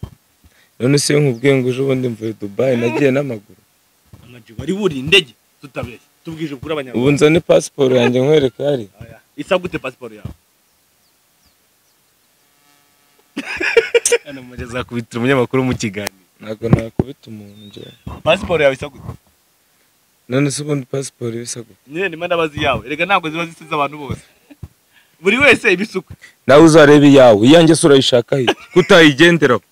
none se nkubwiye ngo ejo bundi mvuye Dubai nagiye n'amaguru. Amaji, wari buri indege tutabeshye, tubwije kuri abanyarwanda. ubu nzane pasiporo yanjye nkwereka hari. isa gute pasiporo yawe? Hano Amaji azakubitira umunyamakuru mu kiganiro. ntabwo nakubita umuntu njye. pasiporo yawe isa gute? none se ubundi pasiporo bisa gute? nyine ndimo ndabazi yawe, reka ntabwo ziba zisize abantu bose, buri wese ibisuka. nawe uzareba iyawe, iyanjye se urayishaka he kutayigenderaho?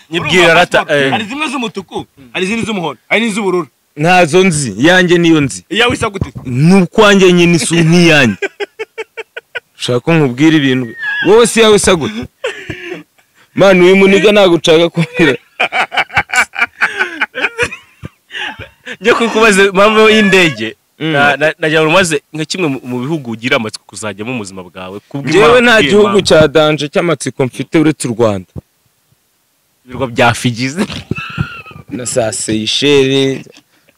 nyibwira rata. hari zimwe z'umutuku, hari izindi z'umuhondo, hari n'iz'ubururu. ntazo nzi, iyanjye niyo nzi. iyawe isa gute? n'ukwanjye nyine isu nk'iyanjye. ushaka ko nkubwira ibintu wowe si iyawe isa gute? mani uyu muniga nagucaga kubwira. njye kukubaza impamvu y'indege nagira ngo umaze nka kimwe mu bihugu ugira amatsiko kuzajyamo mu buzima bwawe. njyewe nta gihugu cya danje cy'amatsiko mfite uretse u Rwanda. ibirwa bya Fiji na za Seychelles,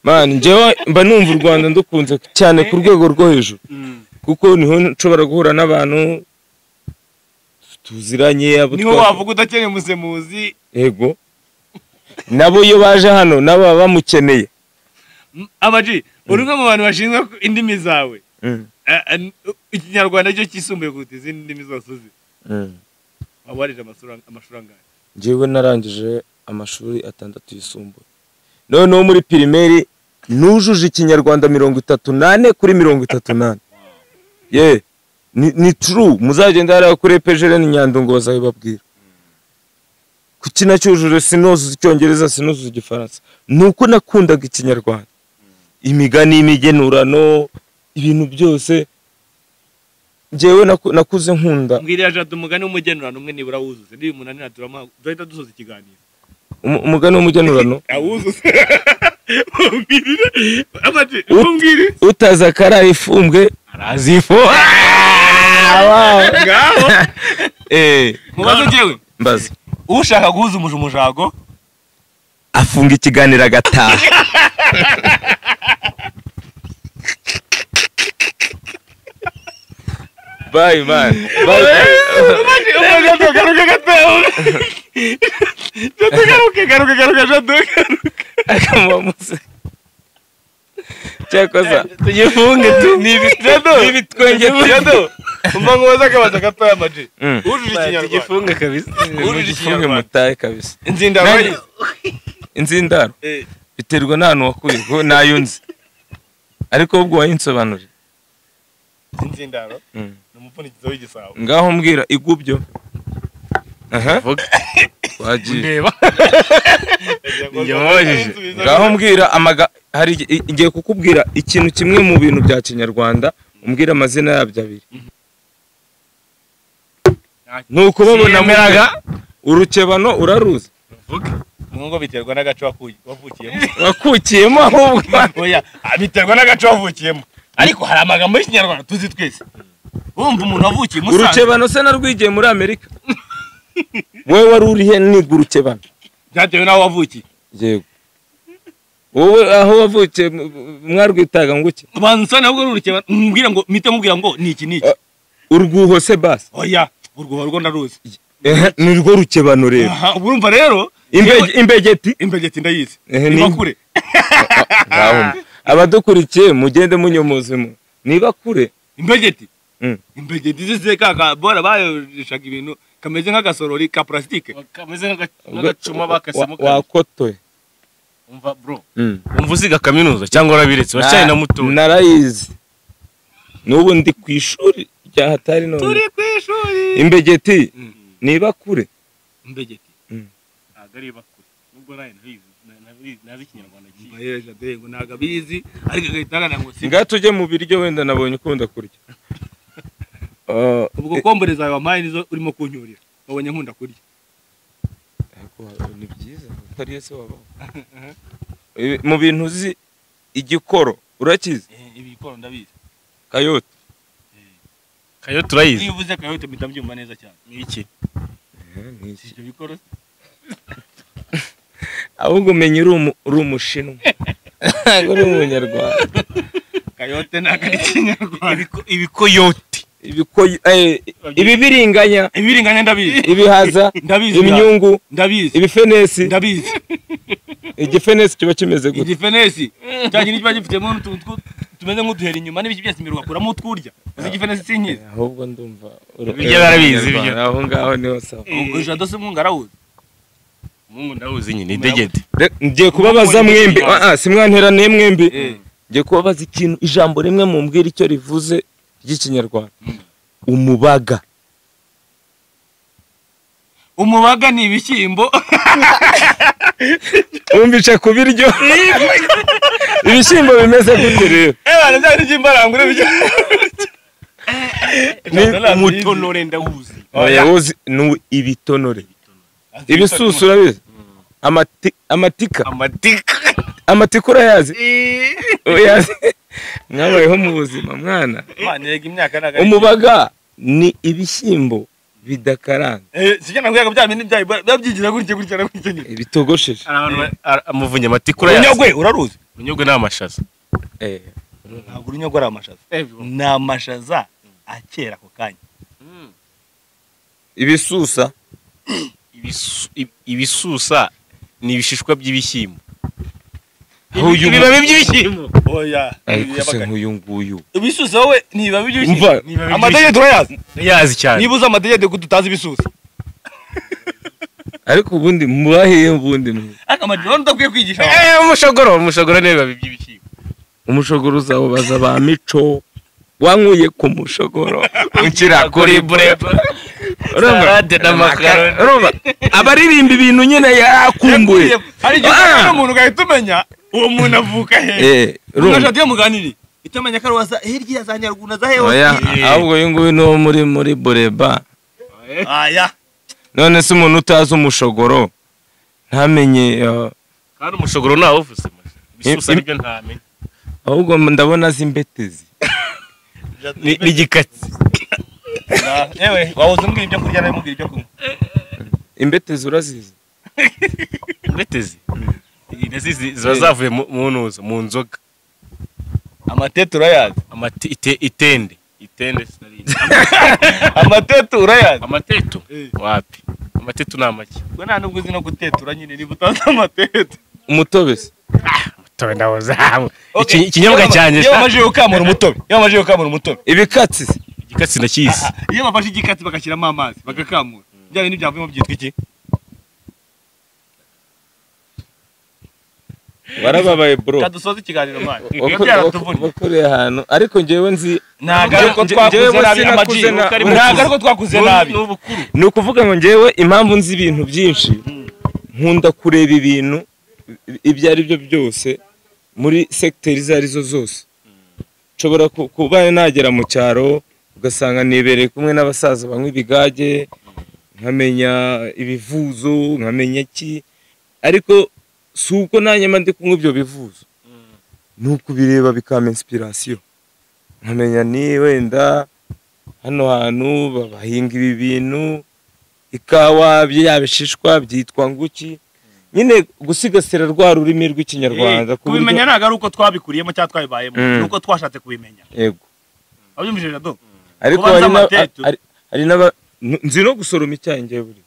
man njyewe mba numva u Rwanda ndukunze cyane ku rwego rwo hejuru kuko niho nshobora guhura n'abantu tuziranye abo niho wavuga udakeneye umusemuzi yego nabo iyo baje hano nabo baba bamukeneye Amaji urumwe mu bantu bashinzwe indimi zawe ikinyarwanda cyo kisumbuye kuruta izindi ndimi zose uzi wabarije amashuri angahe njyewe narangije amashuri 6 yisumbuye noneho muri primaire nujuje ikinyarwanda 38 kuri 38 ye ni true muzagenda hariya kuri pejere ni Nyandungu bazabibabwira kuki nacyujuje sinoze icyongereza sinoze igifaransa nuko nakundaga ikinyarwanda imigani imigenurano ibintu byose njyewe nakuze nkunda mbwirira Jado umugani w'umugenurano umwe nibura wuzuze ndi umunani naturama duhita dusoza ikiganiro umugani w'umugenurano awuzuze Amaji umbwire utaza karaye ifumbwe arazifu ngaho mubazo jewe mbaza ushaka guhuza umujago afunga ikiganiro agataha bye man cyakoza tugifunge tu nibitwenge Jado umva ngoza akabaza gatoya Amaji ujuje ikinyarwanda tugifunge kabisa ujuje ikinyarwanda mutaye kabisa inzindaro biterwa n'ahantu wakuye ko nayo nzi ariko ubwo wayinsobanurira inzindaro n'umupfunikizo w'igisabo ngaho mbwira igubyo aha wagiye ndeba ngaho mbwira hari igiye kukubwira ikintu kimwe mu bintu bya kinyarwanda umbwira amazina yabyo abiri nuko babona meraga urukebano uraruzi ngo biterwa n'agace wakukiyemo ahubwo oya biterwa n'agace wavukiyemo ariko hari amagambo y'ikinyarwanda tuzi twese wumva umuntu wavukiye Musanze urukebano se narwigiye muri Amerika wowe wari urihe niga urukebano byatewe naho wavukiye yego wowe aho wavukiye mwarwitaga nguki banza nabwo urukebano mbwira ngo mite mubwira ngo ni iki niki urwuho se basi oya urwuho rwo ndaruzi ni rwo rukebano rero urumva rero imbegeti ndayizi niba kure abadukurikiye mugende munyomozemo niba kure imbegeti zise kaka bora bayorishaga ibintu kameze nk'agasorori ka plastique kameze nk'agacuma bakasemo wakotoye umva bro umva uziga kaminuza cyangwa urabiretse wacaye na muto narayizi n'ubu ndi ku ishuri rya hatari none turi ku ishuri imbegeti niba kure imbegeti agari bakure nubwo nayo nazi ikinyarwanda cyiza bayeje dengo naga bizi ariko gahitagana ngo ngato uje mu biryo wenda nabonye ukunda kurya ubwo komboreza yawe amaye nizo urimo kunyurira babonye nkunda kurya ariko ni byiza utari yese wabaho mu bintu uzi igikoro urakizi ibikoro ndabizi kayote urayizi iyo uvuze kayote mpita mbyumva neza cyane ni iki ibyo bikoro ahubwo umenya uri umushinwa ntabwo uri umunyarwanda kayote ntabwo ari ikinyarwanda ibikoyote ibibiringanya ndabizi ibihaza ndabizi imyungu ndabizi ibifenesi ndabizi igifenesi kiba kimeze gute igifenesi cyangwa kiba gifitemo n'utuntu tumeze nk'uduhera inyuma n'ibiki byose imiruka kuramo utwurya uzi igifenesi sinkizi ahubwo ndumva ibyo barabizi ibyo aho ngaho niho sawa Jado se mwunga arawuzi mungu ndawuzi nyine idegede ngiye kubabaza mwembi simwanteraniye mwembi ngiye kubabaza ikintu ijambo rimwe mumbwira icyo rivuze ry'ikinyarwanda umubaga ni ibishyimbo umbica ku biryo ibishyimbo bimeze gute rero byari by'imbarangure ni umutonore ndawuzi oya uzi ni ibitonore ibisusu urabizi amatika urayazi oyazi mwabayeho mu buzima mwana umubaga ni ibishyimbo bidakaranga sijya nabwiyaga bya bintu byabyigira gutya na gutya nyine bitogosheje amuvunye amatikura urunyogwe uraruzi urunyogwe ni amashaza ntabwo urunyogwe ari amashaza ni amashaza akera ako kanya ibisusa ibisusa ni ibishishwa by'ibishyimbo ibibabi by'ibishyimbo oya ariko se nk'uyu nguyu ibisusa wowe ni ibibabi by'ibishyimbo umva amadegede turayazi yazi cyane niba uzi amadegede ko tutazi ibisusa ariko ubundi mubahiye ubundi ariko amadegede ndakwiye kwigisha umushogoro ni ibibabi by'ibishyimbo umushogoro uzawubaza ba mico wankuye ku mushogoro ukira kuri bureba salade n'amakaroni urumva abaririmba ibintu nyine yakumbuye hari igihe umuntu ugahita umenya uwo muntu avuka he ugashaka muganire itamenya ko waza hirya za Nyaruguna za heho ahubwo uyu nguyu ni wo muri bureba aya none se umuntu utazi umushogoro ntamenye kandi umushogoro nawo uvuze ibisusa nibyo ntamenye ahubwo ndabona azi imbetezi n'igikatsi yewe wabuze mbwira ibyo kurya nawe mubwira ibyo kunywa imbetezi urazizi imbetezi ziba zavuye mu nzoga amatete urayazi itende amatetu urayazi amatetu wapi amatetu ni amaki we nta nubwo uzi no gutetura nyine niba utazi amatetu umutobe se umutobe ndawoza ikinyobwa cyanjye iyo bamaze gukamura umutobe ibikatsi igikatsi ndakizi iyo bafashe igikatsi bagashyiramo amazi bagakamura bya bintu byavuyemo byitwa iki barababaye bro kadusoza ikiganiro mwana bakoreye ahantu ariko njyewe nzi ntabwo ariko twakuze nabi amaji ntabwo ariko twakuze nabi ni ukuvuga ngo njyewe impamvu nzi ibintu byinshi nkunda kureba ibintu ibyo ari byo byose muri secteur izo arizo zose nshobora kuba nagera mu cyaro ugasanga nibereye kumwe n'abasaza banywa ibigage nkamenya ibivuzo nkamenya ki ariko si uko nanjye mba ndi kunywa ibyo bivuzo ni ukubireba bikama inspiration nkamenya ni wenda hano hantu bahinga ibi bintu ikawa byabishishwa byitwa nguki nyine gusigasira rwa rurimi rw'ikinyarwanda kubimenya ntabwo ari uko twabikuriyemo cyangwa twabibayemo nuko twashatse kubimenya yego abyumvije rado ariko hari nzi no gusoroma icyayi njyewe buri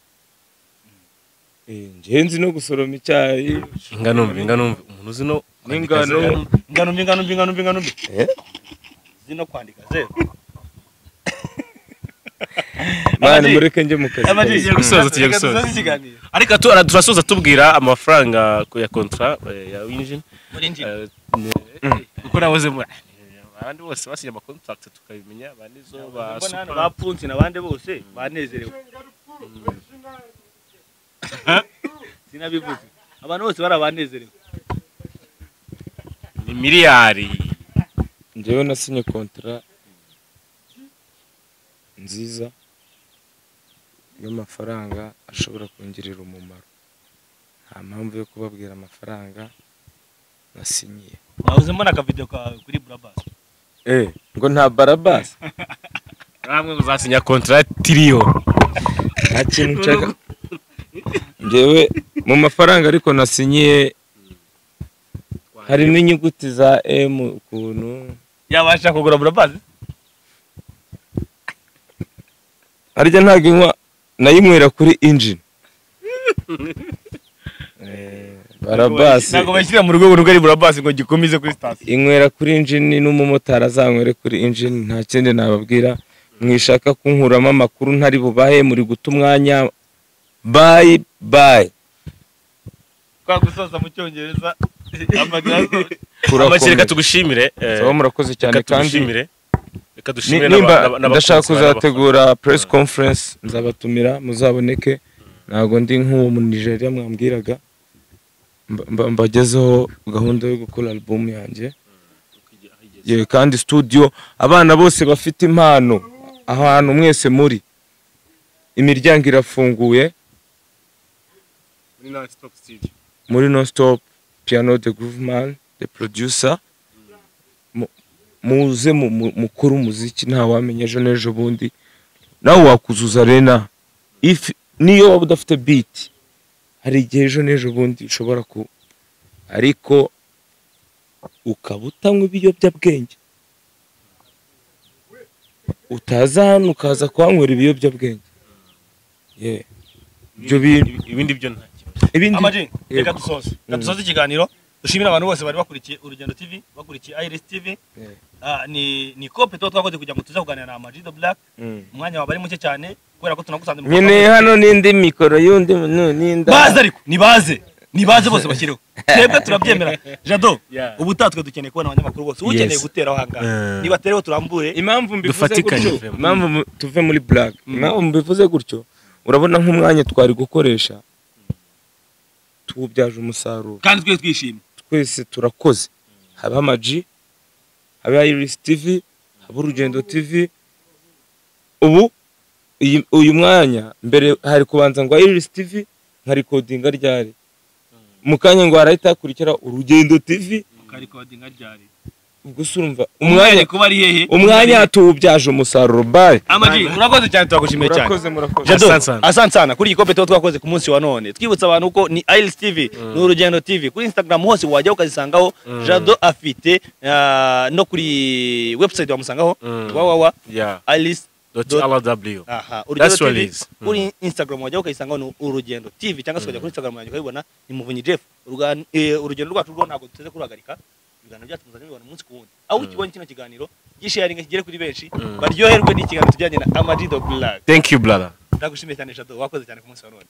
njyewe nzi no gusoroma icyayi ingano umuntu uzi no ingano uzi no kwandika zero mwana mureke njye mu kazi tugiye gusoza ariko turasoza tubwira amafaranga ya kontra ya Winjin kuko nabuze abandi bose basinye ama contract tukabimenya abanizo ba Punsi n'abandi bose banezerewe sinabivuze abantu bose barabanezerewe ni miliyari njyewe nasinye kontra nziza y'amafaranga ashobora kongera umumaro nta mpamvu yo kubabwira amafaranga nasinyiye nabuze mbona akavideo kuri Barabas ngo nta Barabas namwe uzasinya contract trillion nta kintu nshaka njyewe mu mafaranga ariko nasinyiye harimo inyuguti za M ukuntu yabasha kugura Barabas harya ntabwo inywa nayinywera kuri engine Barabas ntabwo bashyira mu rwego rw'ari Barabas ngo gikomeze kuri station inywera kuri engine n'umumotari azanywere kuri engine nta kindi nababwira mwishaka kunkuramo amakuru ntari bubahe muri guta umwanya bye kwa gusoza mu cyongereza amakireka tugushimire murakoze cyane kandi reka dushimire ndashaka kuzategura press conference nzabatumira muzaboneke ntago ndi nk'uwo mu Nigeria mwambwiraga mbagezeho gahunda yo gukora album yanjye kandi studio abana bose bafite impano ahantu mwese muri imiryango irafunguye muri Non Stop Piano the Groove Man the producer muze mukuru umuziki nta wamenya ejo n'ejo bundi nawe wakuzuza Arena niyo waba udafite beat hari igihe ejo n'ejo bundi ushobora ku ariko ukaba utanywa ibiyobyabwenge utaza hano ukaza kuhanywera ibiyobyabwenge ibyo bintu ibindi byo nta ibindi Amaji reka dusoze ikiganiro dushimira abantu bose bari bakurikiye Urugendo TV bakurikiye Iris TV ni kope twakoze kugira ngo tuze kuganira na Amaji the Black umwanya wa bari muke cyane kubera ko tunagusanze nyine hano n'indi mikoro y'undi n'inda baze ariko nibaze bose bashyireho twebwe turabyemera Jado ubu tatwe dukeneye kubona abanyamakuru bose ukeneye guteraho hanga niba tereho turambure impamvu mbivuze gutyo impamvu tuve muri Black impamvu mbivuze gutyo urabona nk'umwanya twari gukoresha tuwubyaje umusaruro kandi twe twishimye twese turakoze haba Amaji haba Iris TV haba Urugendo TV ubu uyu mwanya mbere hari kubanza ngo Iris TV nka recording ryari mukanya ngo arahita akurikira Urugendo TV recording ryari ubwo surumva umwanya kuba ari hehe umwanya tuwubyaje umusaruro bye Amaji urakoze cyane twagushimiye cyane murakoze asante sana kuri ikope twakoze ku munsi wa none twibutsa abantu ko ni Iris TV n'Urugendo TV kuri Instagram hose wajya ukazisangaho Jado afite no kuri website wamusangaho wawawa iris.rw Urugendo TV kuri Instagram wajya ukayisangaho ni Urugendo TV cyangwa se ukajya kuri Instagram yanjye ukayibona ni Muvunyi Jeff urugendo rwacu rwo ntabwo tuteze kuruhagarika ibiganiro byacu muzanye bibona umunsi ku wundi aho ukibonye kino kiganiro gisharinga kigere kuri benshi baryoherwe n'ikiganiro tujyanye na Amaji the Black. Thank you brother. Ndagushimiye cyane Jado wakoze cyane ku munsi wa none.